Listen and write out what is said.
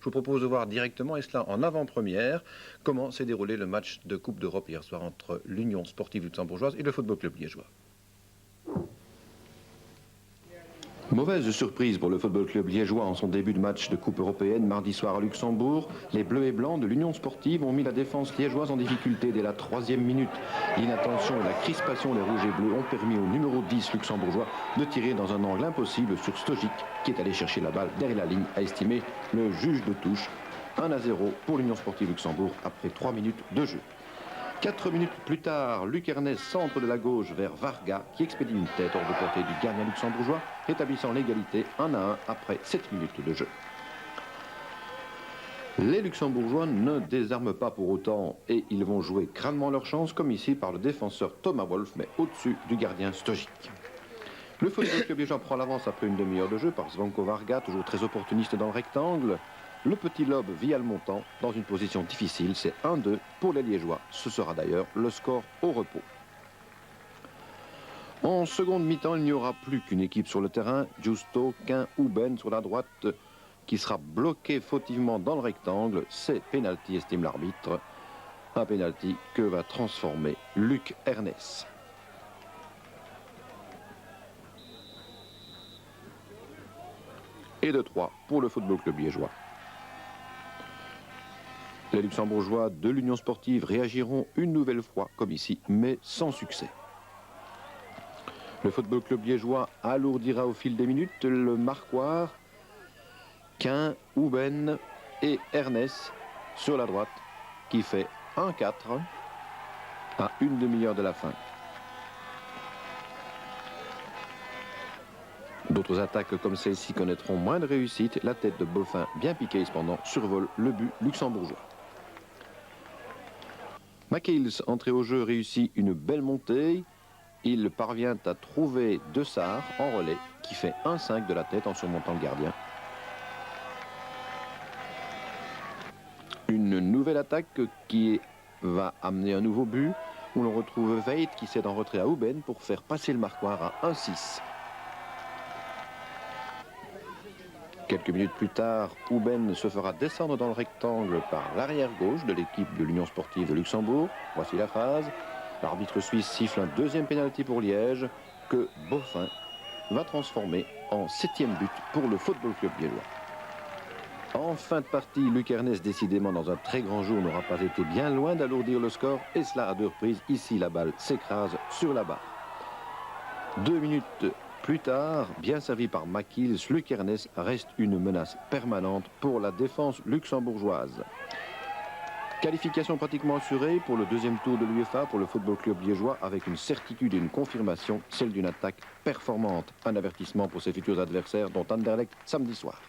Je vous propose de voir directement, et cela en avant-première, comment s'est déroulé le match de Coupe d'Europe hier soir entre l'Union sportive luxembourgeoise et le Football Club liégeois. Mauvaise surprise pour le Football Club liégeois en son début de match de Coupe européenne mardi soir à Luxembourg. Les Bleus et Blancs de l'Union sportive ont mis la défense liégeoise en difficulté dès la 3e minute. L'inattention et la crispation des Rouges et Bleus ont permis au numéro 10 luxembourgeois de tirer dans un angle impossible sur Stojic qui est allé chercher la balle derrière la ligne, a estimé le juge de touche. 1-0 pour l'Union sportive Luxembourg après 3 minutes de jeu. 4 minutes plus tard, Luc Ernest centre de la gauche vers Varga qui expédie une tête hors de portée du gardien luxembourgeois, rétablissant l'égalité 1-1 après 7 minutes de jeu. Les Luxembourgeois ne désarment pas pour autant et ils vont jouer crânement leur chance comme ici par le défenseur Thomas Wolf mais au-dessus du gardien Stojic. Le Football Club liégeois prend l'avance après une demi-heure de jeu par Zvonko Varga, toujours très opportuniste dans le rectangle. Le petit lobe via le montant dans une position difficile, c'est 1-2 pour les Liégeois. Ce sera d'ailleurs le score au repos. En seconde mi-temps, il n'y aura plus qu'une équipe sur le terrain, Justo, Quin ou Ben sur la droite, qui sera bloqué fautivement dans le rectangle. C'est pénalty, estime l'arbitre. Un pénalty que va transformer Luc Ernest. Et de 3 pour le Football Club liégeois. Les Luxembourgeois de l'Union sportive réagiront une nouvelle fois comme ici, mais sans succès. Le Football Club liégeois alourdira au fil des minutes le marquoir. Quin, Houben et Ernest sur la droite qui fait 1-4 à une demi-heure de la fin. D'autres attaques comme celle-ci connaîtront moins de réussite. La tête de Boffin, bien piquée cependant, survole le but luxembourgeois. McHales, entré au jeu, réussit une belle montée. Il parvient à trouver De Sar en relais qui fait 1-5 de la tête en surmontant le gardien. Une nouvelle attaque qui va amener un nouveau but où l'on retrouve Veit qui cède en retrait à Houben pour faire passer le marquoir à 1-6. Quelques minutes plus tard, Houben se fera descendre dans le rectangle par l'arrière gauche de l'équipe de l'Union sportive de Luxembourg. Voici la phase. L'arbitre suisse siffle un deuxième pénalty pour Liège que Boffin va transformer en 7e but pour le Football Club liégeois. En fin de partie, Luc Ernest, décidément dans un très grand jour, n'aura pas été bien loin d'alourdir le score et cela à 2 reprises. Ici, la balle s'écrase sur la barre. 2 minutes plus tard, bien servi par McHales, Luc Ernest reste une menace permanente pour la défense luxembourgeoise. Qualification pratiquement assurée pour le deuxième tour de l'UEFA pour le Football Club liégeois avec une certitude et une confirmation, celle d'une attaque performante. Un avertissement pour ses futurs adversaires dont Anderlecht samedi soir.